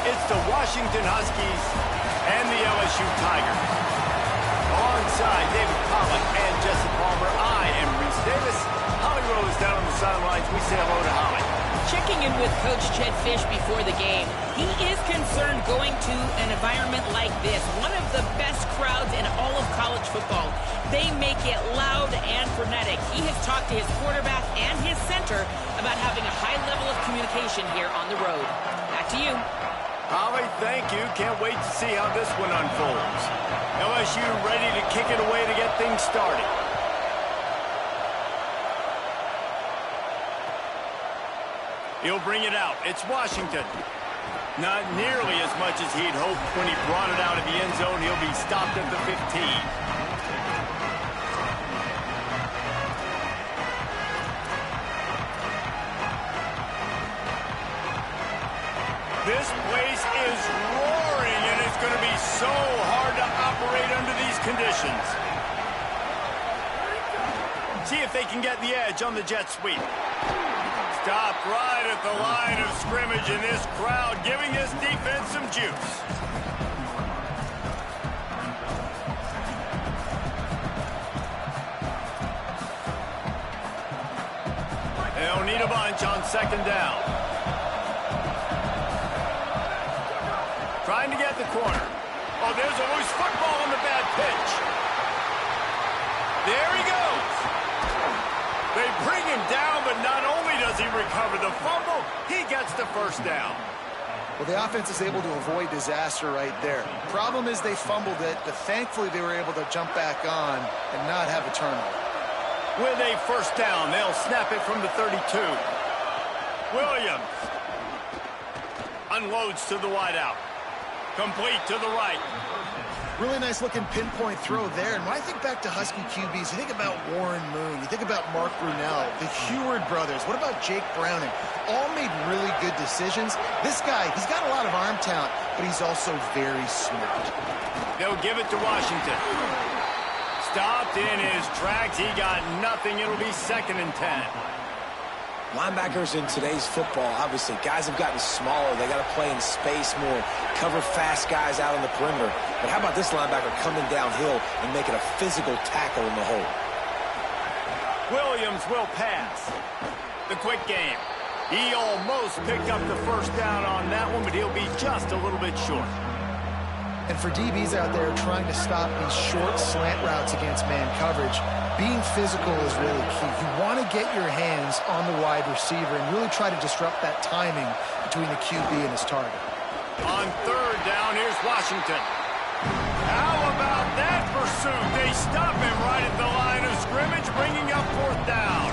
It's the Washington Huskies and the LSU Tigers. Alongside David Pollack and Jesse Palmer, I am Reese Davis. Holly Rose down on the sidelines. We say hello to Holly. Checking in with Coach Jed Fish before the game. He is concerned going to an environment like this, one of the best crowds in all of college football. They make it loud and frenetic. He has talked to his quarterback and his center about having a high level of communication here on the road. Back to you. Holly, thank you. Can't wait to see how this one unfolds. LSU ready to kick it away to get things started. He'll bring it out. It's Washington. Not nearly as much as he'd hoped when he brought it out of the end zone. He'll be stopped at the 15. This place is roaring, and it's going to be so hard to operate under these conditions. See if they can get the edge on the jet sweep. Stopped right at the line of scrimmage, and this crowd giving this defense some juice. They'll need a bunch on second down. Trying to get the corner. Oh, there's a loose football on the bad pitch. There he goes. They bring him down, but not only does he recover the fumble, he gets the first down. Well, the offense is able to avoid disaster right there. Problem is they fumbled it, but thankfully they were able to jump back on and not have a turnover. With a first down, they'll snap it from the 32. Williams unloads to the wideout. Complete to the right. Really nice looking pinpoint throw there. And when I think back to Husky QBs, you think about Warren Moon, you think about Mark Brunell, the Heward brothers. What about Jake Browning? All made really good decisions. This guy, he's got a lot of arm talent, but he's also very smart. They'll give it to Washington. Stopped in his tracks. He got nothing. It'll be 2nd and 10. Linebackers in today's football, obviously, guys have gotten smaller. They got to play in space more, cover fast guys out on the perimeter. But how about this linebacker coming downhill and making a physical tackle in the hole? Williams will pass. The quick game. He almost picked up the first down on that one, but he'll be just a little bit short. And for DBs out there trying to stop these short slant routes against man coverage, being physical is really key. You want to get your hands on the wide receiver and really try to disrupt that timing between the QB and his target. On third down, here's Washington. How about that pursuit? They stop him right at the line of scrimmage, bringing up 4th down.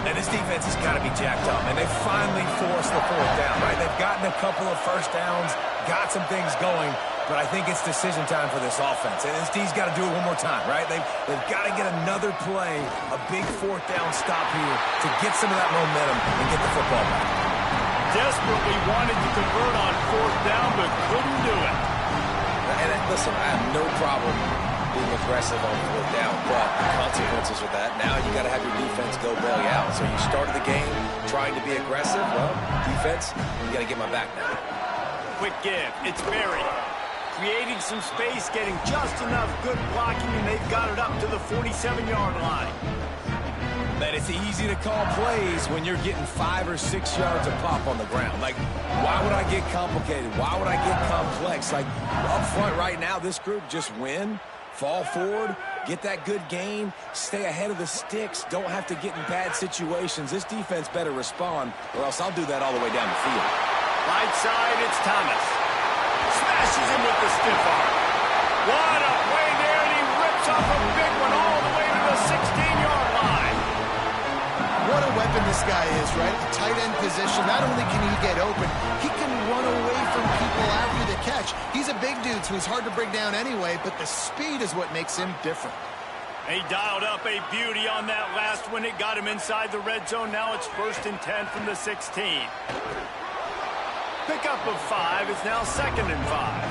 And this defense has got to be jacked up, and they finally forced the 4th down, right? They've gotten a couple of first downs, got some things going, but I think it's decision time for this offense. And this D's got to do it one more time, right? They've got to get another play, a big 4th down stop here to get some of that momentum and get the football back. Desperately wanted to convert on 4th down, but couldn't do it. And listen, I have no problem being aggressive on 4th down, but the consequences of that, now you got to have your defense go bail you out. So you started the game trying to be aggressive. Well, defense, you got to get my back now. Quick give. It's Berry. Creating some space, getting just enough good blocking, and they've got it up to the 47-yard line. But it's easy to call plays when you're getting 5 or 6 yards of pop on the ground. Like, why would I get complicated? Why would I get complex? Like, up front right now, this group just win, fall forward, get that good gain, stay ahead of the sticks, don't have to get in bad situations. This defense better respond, or else I'll do that all the way down the field. Right side, it's Thomas. Smashes him with the stiff arm. What a play there, and he rips off a big one all the way to the 16-yard line. What a weapon this guy is, right? At the tight end position, not only can he get open, he can run away from people after the catch. He's a big dude, so he's hard to bring down anyway, but the speed is what makes him different. They dialed up a beauty on that last one. It got him inside the red zone. Now it's 1st and 10 from the 16. Pickup of 5 is now 2nd and 5.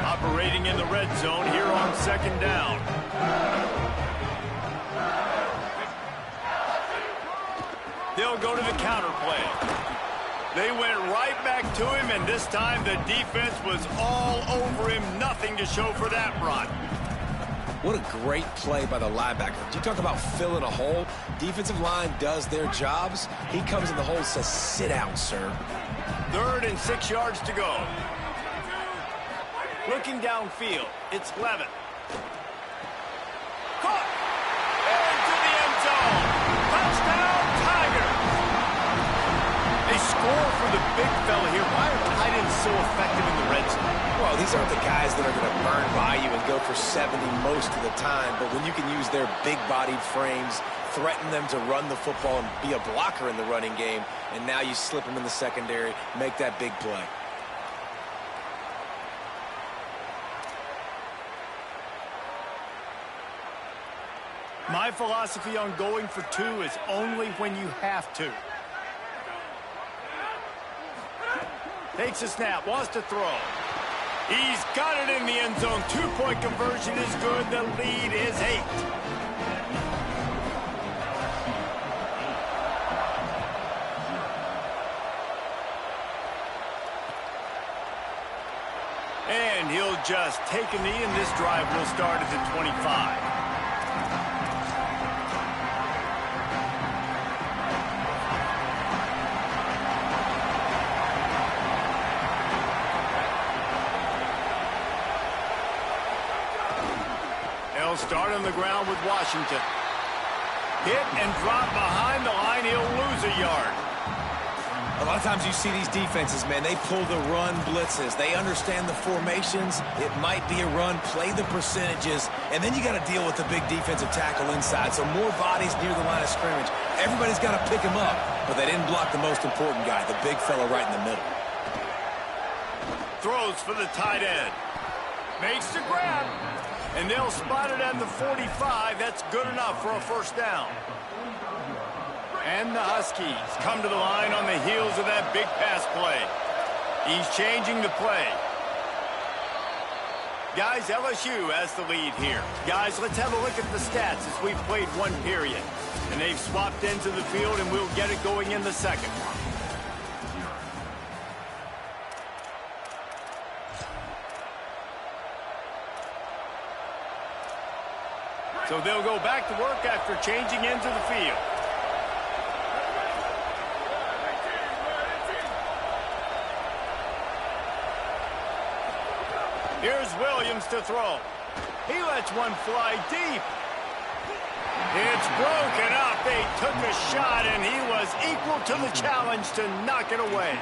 Operating in the red zone here on 2nd down. They'll go to the counter play. They went right back to him, and this time the defense was all over him. Nothing to show for that run. What a great play by the linebacker. You talk about filling a hole. Defensive line does their jobs. He comes in the hole and says, sit out, sir. 3rd and 6 yards to go. Looking downfield, it's Levin. Caught! Into the end zone. Touchdown, Tiger! They score for the big fella here. Why are tight ends so effective in the red zone? Well, these aren't the guys that are going to burn by you and go for 70 most of the time, but when you can use their big-bodied frames, threaten them to run the football and be a blocker in the running game, and now you slip them in the secondary, make that big play. My philosophy on going for 2 is only when you have to. Takes a snap, wants to throw. He's got it in the end zone. 2-point conversion is good. The lead is 8. And he'll just take a knee, and this drive will start at the 25. Start on the ground with Washington. Hit and drop behind the line. He'll lose a yard. A lot of times you see these defenses, man, they pull the run blitzes. They understand the formations. It might be a run, play the percentages, and then you got to deal with the big defensive tackle inside. So more bodies near the line of scrimmage. Everybody's got to pick him up, but they didn't block the most important guy, the big fella right in the middle. Throws for the tight end. Makes the grab. And they'll spot it at the 45. That's good enough for a first down. And the Huskies come to the line on the heels of that big pass play. He's changing the play. Guys, LSU has the lead here. Guys, let's have a look at the stats as we've played 1 period. And they've swapped into the field, and we'll get it going in the second. So they'll go back to work after changing into the field. Here's Williams to throw. He lets one fly deep. It's broken up. They took a shot, and he was equal to the challenge to knock it away.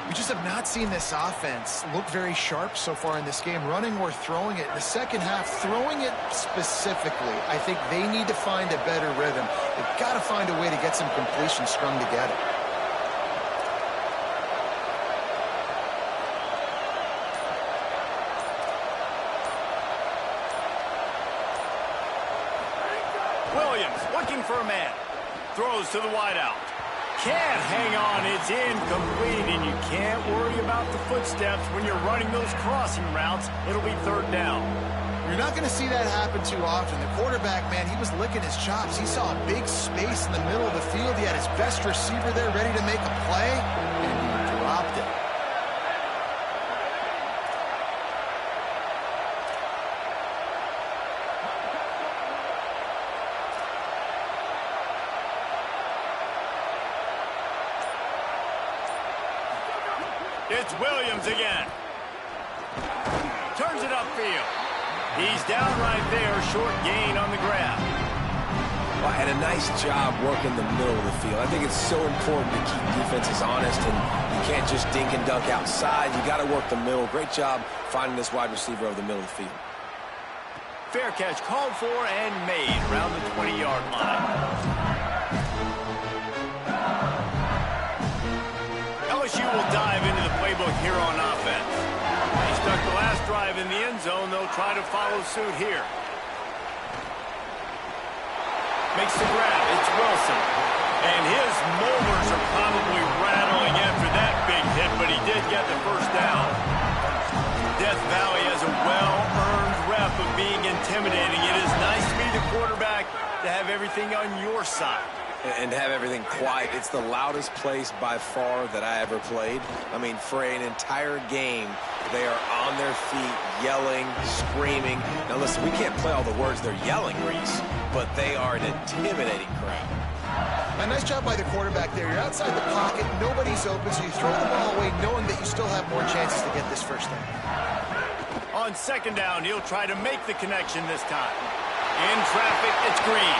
We just have not seen this offense look very sharp so far in this game, running or throwing it. In the second half, throwing it specifically, I think they need to find a better rhythm. They've got to find a way to get some completion strung together. Williams looking for a man. Throws to the wideout. Can't hang on, it's incomplete, and you can't worry about the footsteps when you're running those crossing routes. It'll be 3rd down. You're not going to see that happen too often. The quarterback, man, he was licking his chops. He saw a big space in the middle of the field. He had his best receiver there ready to make a play, and he dropped it. It's Williams again. Turns it upfield. He's down right there, short gain on the grab. Well, and a nice job working the middle of the field. I think it's so important to keep defenses honest, and you can't just dink and dunk outside. You got to work the middle. Great job finding this wide receiver over the middle of the field. Fair catch called for and made around the 20-yard line. LSU will dive into the playbook here on offense. They stuck the last drive in the end zone. They'll try to follow suit here. Makes the grab. It's Wilson. And his molars are probably rattling after that big hit, but he did get the first down. Death Valley has a well-earned rep of being intimidating. It is nice to be the quarterback to have everything on your side. and have everything quiet. It's the loudest place by far that I ever played. I mean, for an entire game, they are on their feet, yelling, screaming. Now, listen, we can't play all the words they're yelling, Reese, but they are an intimidating crowd. A nice job by the quarterback there. You're outside the pocket, nobody's open, so you throw the ball away knowing that you still have more chances to get this first down. On second down, he'll try to make the connection this time. In traffic, it's Green.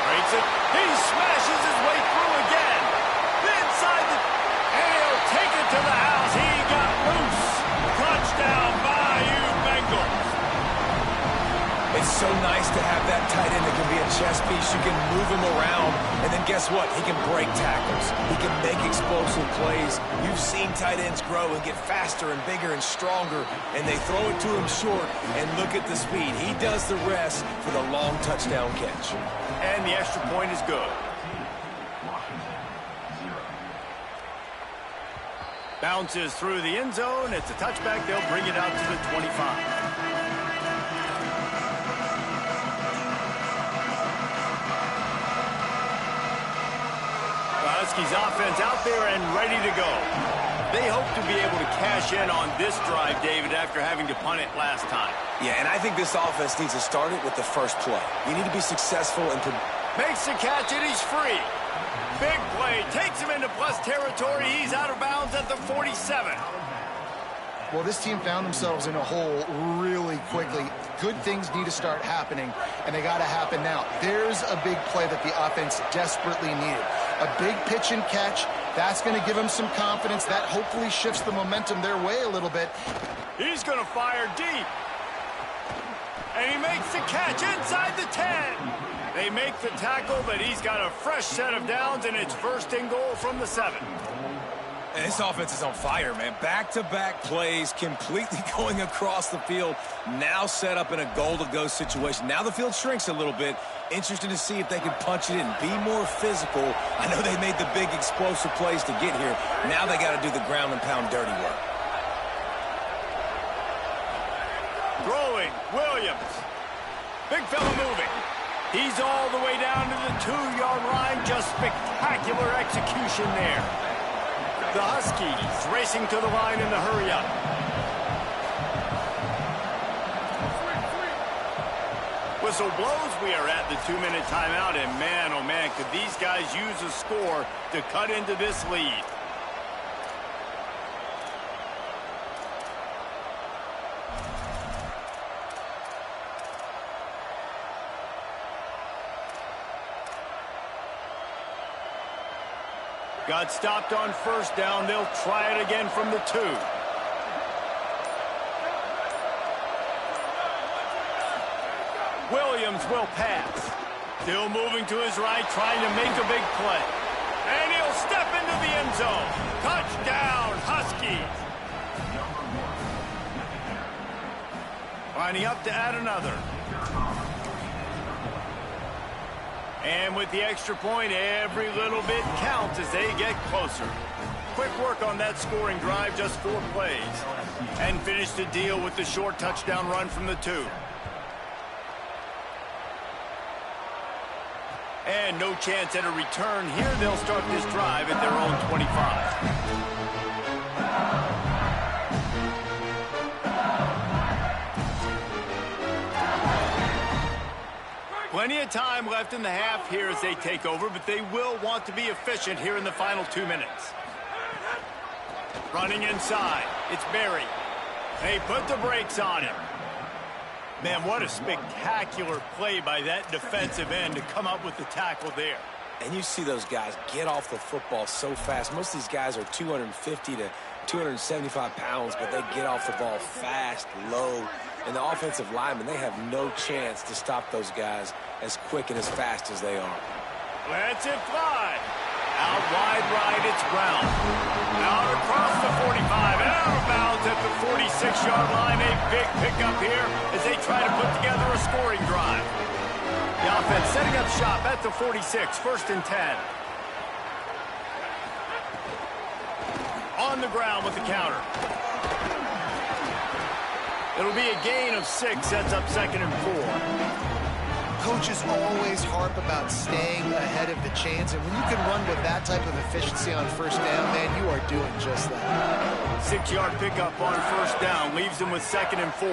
Breaks it. He smashes his way through again. Inside the... And he'll take it to the house. He got loose. Touchdown, Bayou Bengals. It's so nice to have that tight end that can be a chess piece. You can move him around, and then guess what? He can break tackles. He can make explosive plays. You've seen tight ends grow and get faster and bigger and stronger, and they throw it to him short, and look at the speed. He does the rest for the long touchdown catch. And the extra point is good. Bounces through the end zone. It's a touchback. They'll bring it out to the 25. Huskies offense out there and ready to go. They hope to be able to cash in on this drive, David, after having to punt it last time. Yeah, and I think this offense needs to start it with the first play. You need to be successful and... Makes the catch and he's free. Big play. Takes him into plus territory. He's out of bounds at the 47. Well, this team found themselves in a hole really quickly. Good things need to start happening, and they got to happen now. There's a big play that the offense desperately needed. A big pitch and catch. That's going to give them some confidence. That hopefully shifts the momentum their way a little bit. He's going to fire deep. And he makes the catch inside the 10. They make the tackle, but he's got a fresh set of downs, and it's first and goal from the 7. And this offense is on fire, man. Back-to-back plays, completely going across the field. Now set up in a goal-to-go situation. Now the field shrinks a little bit. Interesting to see if they can punch it in, be more physical. I know they made the big explosive plays to get here. Now they got to do the ground and pound dirty work. Throwing, Williams. Big fella moving. He's all the way down to the 2-yard line. Just spectacular execution there. The Huskies racing to the line in the hurry-up. Whistle blows. We are at the 2-minute timeout, and man, oh man, could these guys use a score to cut into this lead. Got stopped on first down. They'll try it again from the 2. Williams will pass. Still moving to his right, trying to make a big play. And he'll step into the end zone. Touchdown, Huskies. Lining up to add another. And with the extra point, every little bit counts as they get closer. Quick work on that scoring drive, just 4 plays. And finish the deal with the short touchdown run from the 2. And no chance at a return here. They'll start this drive at their own 25. Plenty of time left in the half here as they take over, but they will want to be efficient here in the final 2 minutes. Running inside. It's Berry. They put the brakes on him. Man, what a spectacular play by that defensive end to come up with the tackle there. And you see those guys get off the football so fast. Most of these guys are 250 to 275 pounds, but they get off the ball fast, low. And the offensive linemen, they have no chance to stop those guys as quick and as fast as they are. Lets it fly. Out wide right, it's Brown. Out across the 45 and out of bounds at the 46-yard line. A big pickup here as they try to put together a scoring drive. The offense setting up shop at the 46, 1st and 10. On the ground with the counter. It'll be a gain of 6, sets up 2nd and 4. coaches always harp about staying ahead of the chains, and when you can run with that type of efficiency on first down, man, you are doing just that. 6-yard pickup on first down leaves them with 2nd and 4.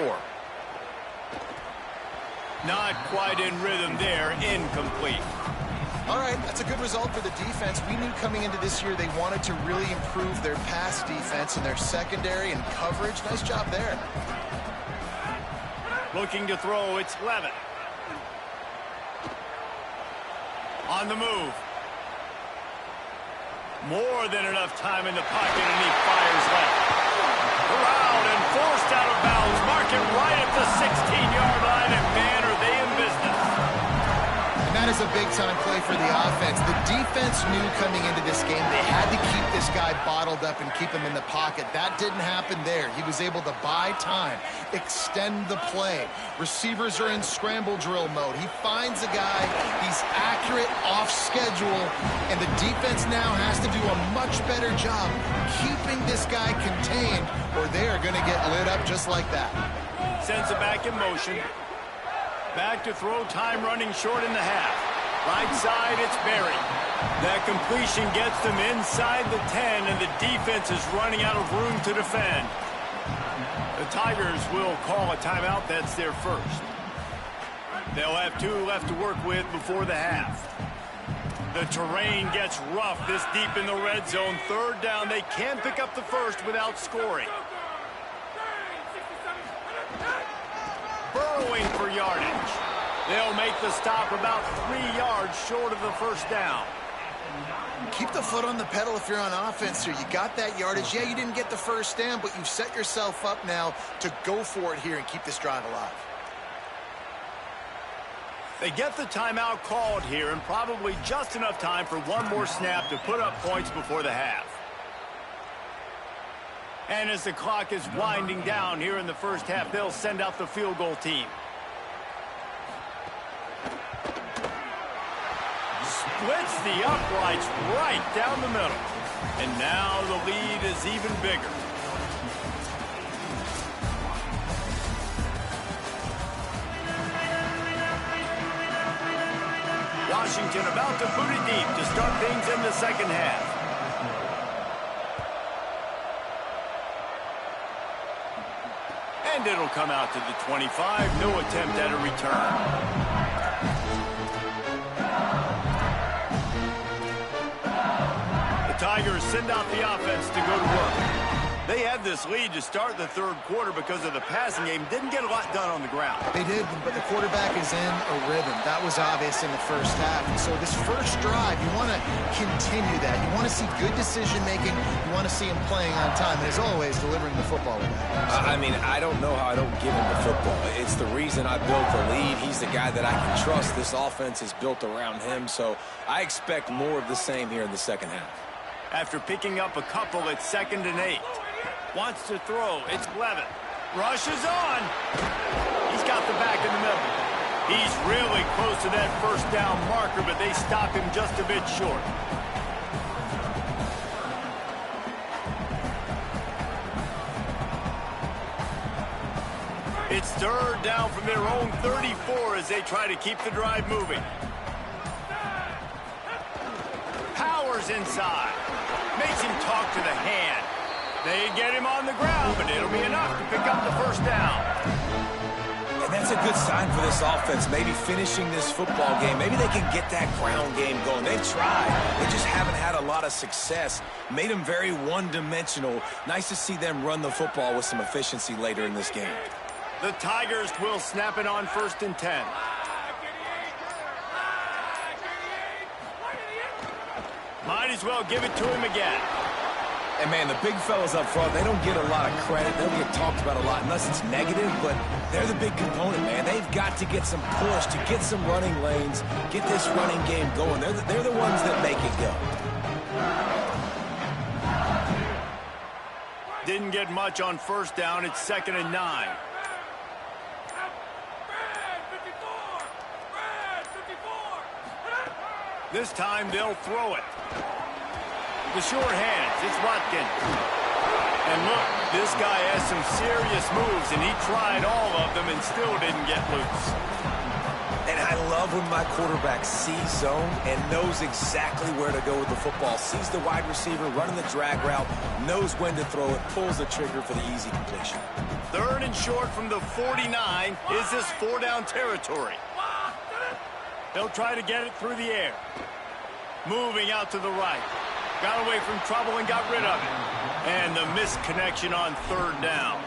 Not quite in rhythm there, incomplete. All right, that's a good result for the defense. We knew coming into this year they wanted to really improve their pass defense and their secondary and coverage. Nice job there. Looking to throw, it's Levitt. On the move. More than enough time in the pocket, and he fires left. Around and forced out of bounds. Mark it right at the 16-yard line, and man, are they in business. And that is a big-time play for the offense. The defense knew coming into this game they had to keep this guy bottled up and keep him in the pocket. That didn't happen there. He was able to buy time, extend the play. Receivers are in scramble drill mode. He finds a guy. He's accurate, off schedule, and the defense now has to do a much better job keeping this guy contained, or they are going to get lit up just like that. Sends it back in motion. Back to throw, time running short in the half. Right side, it's Berry. That completion gets them inside the 10, and the defense is running out of room to defend. The Tigers will call a timeout. That's their first. They'll have 2 left to work with before the half. The terrain gets rough this deep in the red zone. 3rd down, they can't pick up the first without scoring. Burrowing for yardage. They'll make the stop about 3 yards short of the first down. Keep the foot on the pedal if you're on offense here. You got that yardage. Yeah, you didn't get the first down, but you've set yourself up now to go for it here and keep this drive alive. They get the timeout called here, and probably just enough time for one more snap to put up points before the half. And as the clock is winding down here in the first half, they'll send out the field goal team. Splits the uprights right down the middle. And now the lead is even bigger. Washington about to boot it deep to start things in the second half. And it'll come out to the 25. No attempt at a return. The Tigers send out the offense to go to work. They had this lead to start the 3rd quarter because of the passing game. Didn't get a lot done on the ground. They did, but the quarterback is in a rhythm. That was obvious in the first half. And so this first drive, you want to continue that. You want to see good decision-making. You want to see him playing on time. And as always, delivering the football with that. I mean, I don't know how I don't give him the football. It's the reason I built the lead. He's the guy that I can trust. This offense is built around him. So I expect more of the same here in the second half. After picking up a couple, it's 2nd and 8. Wants to throw. It's Levitt. Rushes on. He's got the back in the middle. He's really close to that first down marker, but they stop him just a bit short. It's 3rd down from their own 34 as they try to keep the drive moving. Powers inside. Makes him talk to the hand. They get him on the ground, but it'll be enough to pick up the first down. And that's a good sign for this offense, maybe finishing this football game. Maybe they can get that ground game going. They've tried. They just haven't had a lot of success. Made them very one-dimensional. Nice to see them run the football with some efficiency later in this game. The Tigers will snap it on 1st and 10. Might as well give it to him again. And, man, the big fellas up front, they don't get a lot of credit. They don't get talked about a lot unless it's negative, but they're the big component, man. They've got to get some push, to get some running lanes, get this running game going. They're the ones that make it go. Didn't get much on first down. It's 2nd and 9. This time they'll throw it. The short hands, it's Watkins. And look, this guy has some serious moves, and he tried all of them and still didn't get loose. And I love love when my quarterback sees zone and knows exactly where to go with the football. Sees the wide receiver running the drag route, knows when to throw it, pulls the trigger for the easy completion. 3rd and short from the 49. Is this 4-down territory? They'll try to get it through the air. Moving out to the right. Got away from trouble and got rid of it. And the missed connection on 3rd down.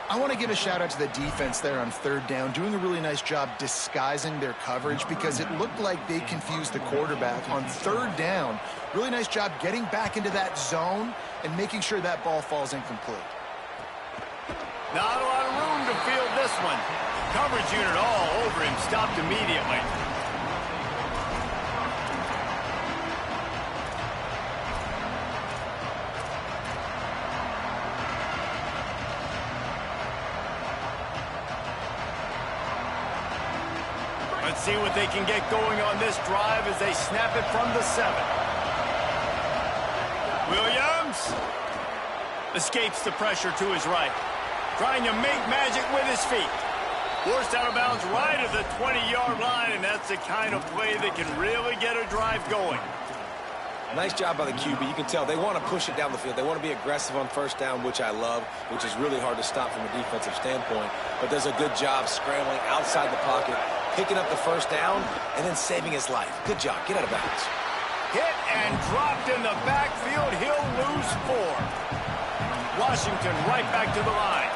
I want to give a shout out to the defense there on 3rd down, doing a really nice job disguising their coverage because it looked like they confused the quarterback on 3rd down. Really nice job getting back into that zone and making sure that ball falls incomplete. Not a lot of room to field this one. Coverage unit all over him, stopped immediately. Let's see what they can get going on this drive as they snap it from the 7. Williams escapes the pressure to his right. Trying to make magic with his feet. Forced out of bounds right at the 20-yard line, and that's the kind of play that can really get a drive going. Nice job by the QB. You can tell they want to push it down the field. They want to be aggressive on 1st down, which I love, which is really hard to stop from a defensive standpoint. But does a good job scrambling outside the pocket, picking up the 1st down, and then saving his life. Good job. Get out of bounds. Hit and dropped in the backfield. He'll lose 4. Washington right back to the line.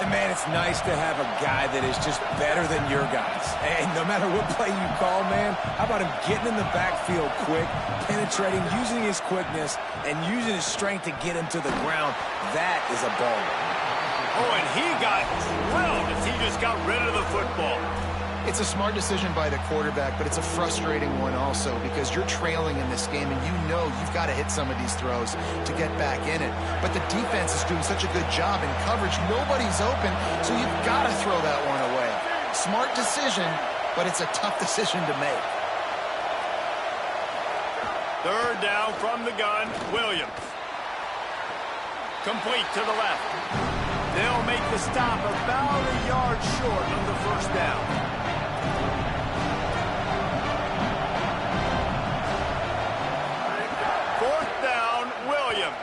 And, man, it's nice to have a guy that is just better than your guys. And no matter what play you call, man, how about him getting in the backfield quick, penetrating, using his quickness, and using his strength to get him to the ground. That is a ball. Oh, and he got drilled as he just got rid of the football. It's a smart decision by the quarterback, but it's a frustrating one also because you're trailing in this game and you know you've got to hit some of these throws to get back in it. But the defense is doing such a good job in coverage. Nobody's open, so you've got to throw that one away. Smart decision, but it's a tough decision to make. 3rd down from the gun, Williams. Complete to the left. They'll make the stop about a yard short of the 1st down. 4th down, Williams.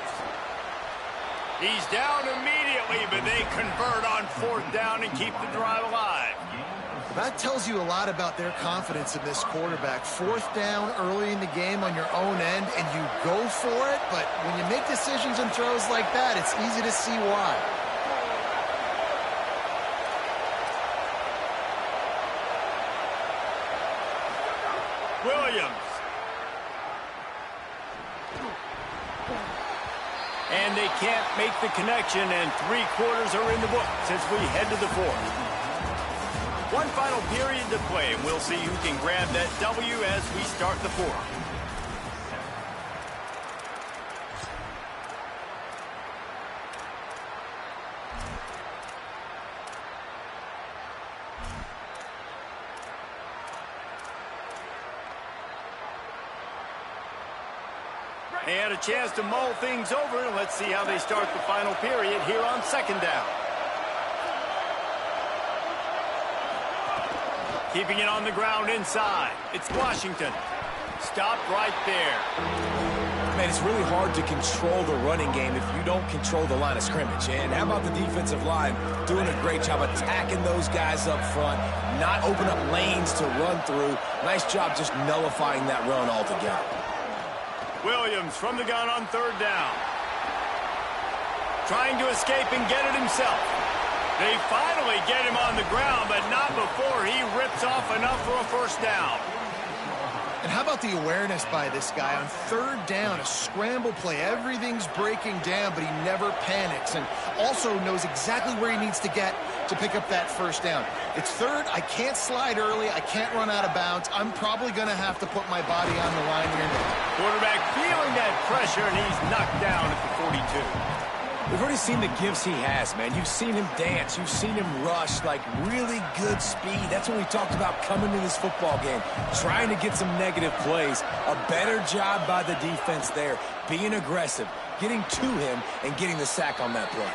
He's down immediately, but they convert on 4th down and keep the drive alive. That tells you a lot about their confidence in this quarterback. 4th down early in the game on your own end, and you go for it, but when you make decisions and throws like that, it's easy to see why. Williams. And they can't make the connection, and 3 quarters are in the books as we head to the 4th. One final period to play, and we'll see who can grab that W as we start the 4th. They had a chance to mull things over, and let's see how they start the final period here on 2nd down. Keeping it on the ground inside. It's Washington. Stopped right there. Man, it's really hard to control the running game if you don't control the line of scrimmage. And how about the defensive line doing a great job attacking those guys up front, not open up lanes to run through. Nice job just nullifying that run altogether. Williams from the gun on 3rd down. Trying to escape and get it himself. They finally get him on the ground, but not before he rips off enough for a 1st down. And how about the awareness by this guy on 3rd down, a scramble play. Everything's breaking down, but he never panics and also knows exactly where he needs to get to pick up that 1st down. It's 3rd. I can't slide early. I can't run out of bounds. I'm probably going to have to put my body on the line here now. Quarterback feeling that pressure, and he's knocked down at the 42. We've already seen the gifts he has, man. You've seen him dance. You've seen him rush, like really good speed. That's what we talked about coming to this football game, trying to get some negative plays. A better job by the defense there, being aggressive, getting to him, and getting the sack on that play.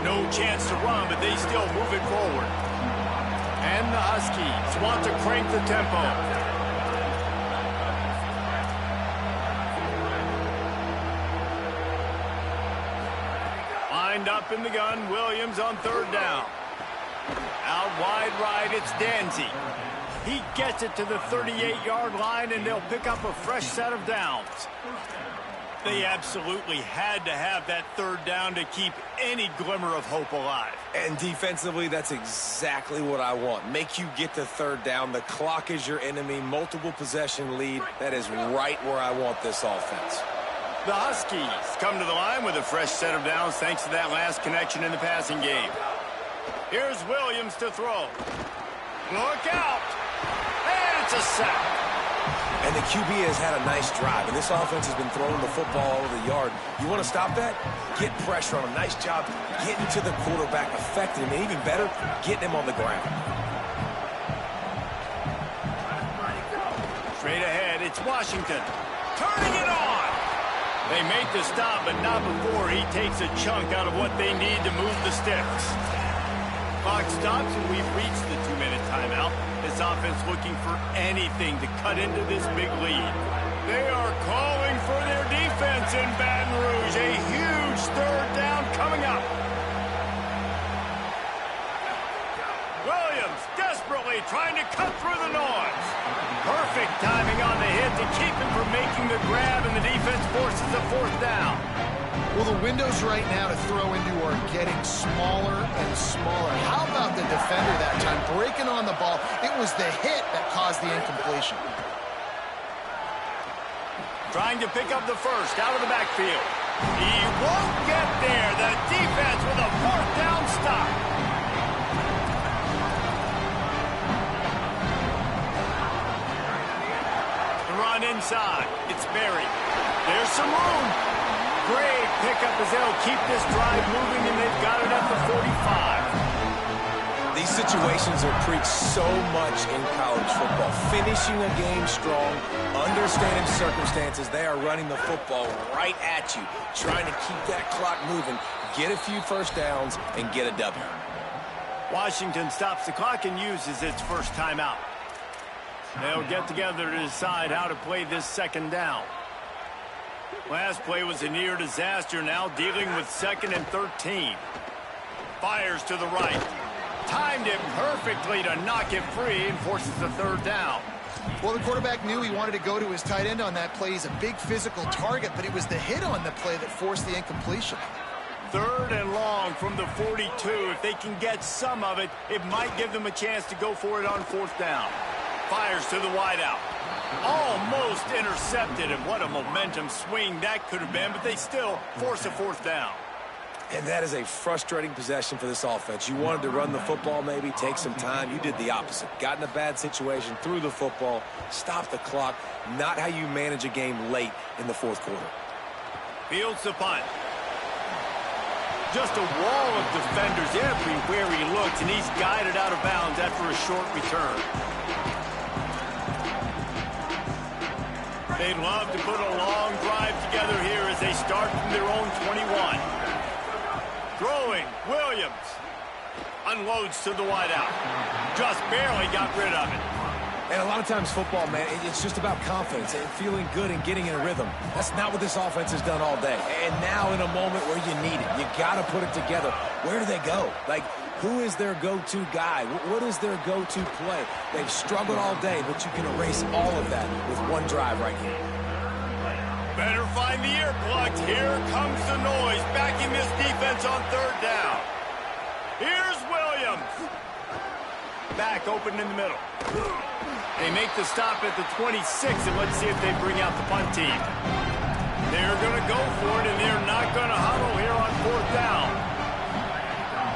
No chance to run, but they still move it forward. And And the Huskies want to crank the tempo. Lined up in the gun, Williams on third down. Out wide right, it's Danzy. He gets it to the 38-yard line, and they'll pick up a fresh set of downs. They absolutely had to have that third down to keep any glimmer of hope alive. And defensively, that's exactly what I want. Make you get to third down. The clock is your enemy. Multiple possession lead. That is right where I want this offense. The Huskies come to the line with a fresh set of downs thanks to that last connection in the passing game. Here's Williams to throw. Look out! And it's a sack. And the QB has had a nice drive, and this offense has been throwing the football all over the yard. You want to stop that? Get pressure on him. Nice job getting to the quarterback, affecting him, and even better, getting him on the ground. Straight ahead, it's Washington. Turning it on! They make the stop, but not before he takes a chunk out of what they need to move the sticks. Clock stops, and we've reached the 2-minute timeout. This offense looking for anything to cut into this big lead. They are calling for their defense in Baton Rouge. A huge third down coming up. Williams desperately trying to cut through the noise. Perfect timing on the hit to keep him from making the grab, and the defense forces a fourth down. Well, the windows right now to throw into are getting smaller and smaller. How about the defender that time breaking on the ball? It was the hit that caused the incompletion. Trying to pick up the first out of the backfield. He won't get there. The defense with a fourth down stop. The run inside. It's Berry. There's some room. Great pickup as they'll keep this drive moving, and they've got it at the 45. These situations are preached so much in college football. Finishing a game strong, understanding circumstances. They are running the football right at you, trying to keep that clock moving, get a few first downs, and get a W. Washington stops the clock and uses its first timeout. They'll get together to decide how to play this second down. Last play was a near disaster, now dealing with 2nd and 13. Fires to the right. Timed it perfectly to knock it free and forces the third down. Well, the quarterback knew he wanted to go to his tight end on that play. He's a big physical target, but it was the hit on the play that forced the incompletion. 3rd and long from the 42. If they can get some of it, it might give them a chance to go for it on 4th down. Fires to the wideout. Almost intercepted, and what a momentum swing that could have been, but they still force a 4th down. And that is a frustrating possession for this offense. You wanted to run the football, maybe take some time. You did the opposite. Got in a bad situation, threw the football, stopped the clock. Not how you manage a game late in the 4th quarter. Fields the punt. Just a wall of defenders everywhere he looks, and he's guided out of bounds after a short return. They'd love to put a long drive together here as they start from their own 21. Throwing, Williams. Unloads to the wideout. Just barely got rid of it. And a lot of times football, man, it's just about confidence and feeling good and getting in a rhythm. That's not what this offense has done all day. And now in a moment where you need it, you got to put it together. Where do they go? Like, who is their go-to guy? What is their go-to play? They've struggled all day, but you can erase all of that with one drive right here. Better find the earplugs. Here comes the noise, backing this defense on 3rd down. Here's Williams. Back open in the middle. They make the stop at the 26, and let's see if they bring out the punt team. They're going to go for it, and they're not going to huddle here on 4th down.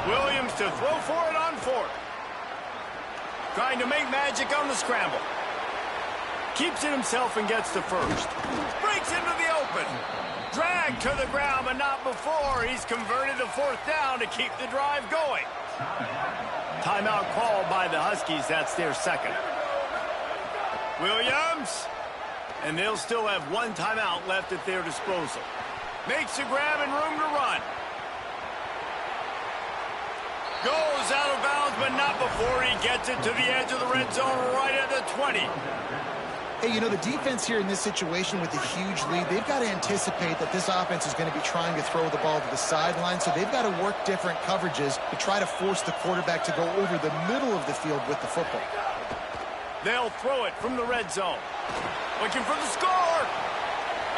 Williams to throw for it on 4th. Trying to make magic on the scramble. Keeps it himself and gets the first. Breaks into the open. Dragged to the ground, but not before. He's converted the 4th down to keep the drive going. Timeout called by the Huskies. That's their 2nd. Williams. And they'll still have one timeout left at their disposal. Makes a grab and room to run. Goes out of bounds, but not before he gets it to the edge of the red zone right at the 20. Hey, you know, the defense here in this situation with a huge lead, they've got to anticipate that this offense is going to be trying to throw the ball to the sideline, so they've got to work different coverages to try to force the quarterback to go over the middle of the field with the football. They'll throw it from the red zone. Looking for the score.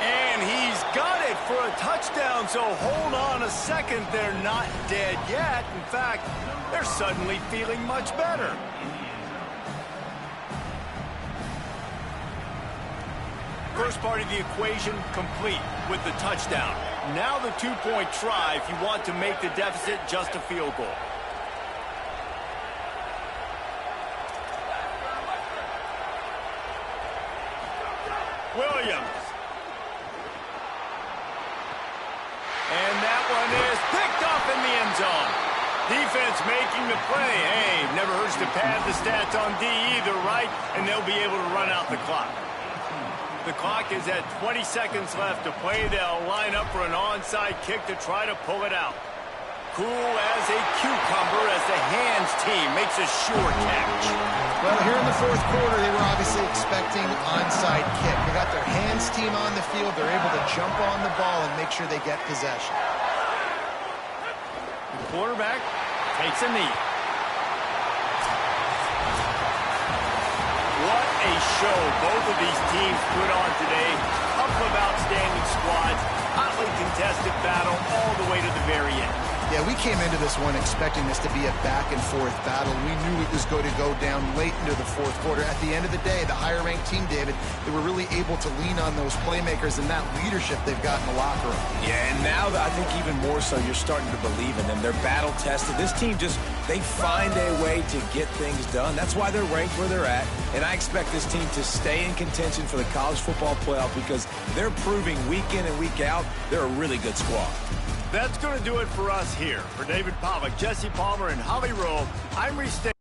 And he's got it for a touchdown, so hold on a second. They're not dead yet. In fact, they're suddenly feeling much better. First part of the equation complete with the touchdown. Now the two-point try if you want to make the deficit just a field goal. Williams. And that one is picked up in the end zone. Defense making the play. Hey, never hurts to pad the stats on D either, right? And they'll be able to run out the clock. The clock is at 20 seconds left to play. They'll line up for an onside kick to try to pull it out. Cool as a cucumber as the hands team makes a sure catch. Well, here in the fourth quarter, they were obviously expecting onside kick. They got their hands team on the field. They're able to jump on the ball and make sure they get possession. The quarterback takes a knee. What a show both of these teams put on today. Couple of outstanding squads. Hotly contested battle all the way to the very end. Yeah, we came into this one expecting this to be a back-and-forth battle. We knew it was going to go down late into the fourth quarter. At the end of the day, the higher-ranked team, David, they were really able to lean on those playmakers and that leadership they've got in the locker room. Yeah, and now I think even more so, you're starting to believe in them. They're battle-tested. This team just, they find a way to get things done. That's why they're ranked where they're at. And I expect this team to stay in contention for the college football playoff because they're proving week in and week out they're a really good squad. That's going to do it for us here. For David Pollack, Jesse Palmer, and Holly Rowe, I'm Reese Davis.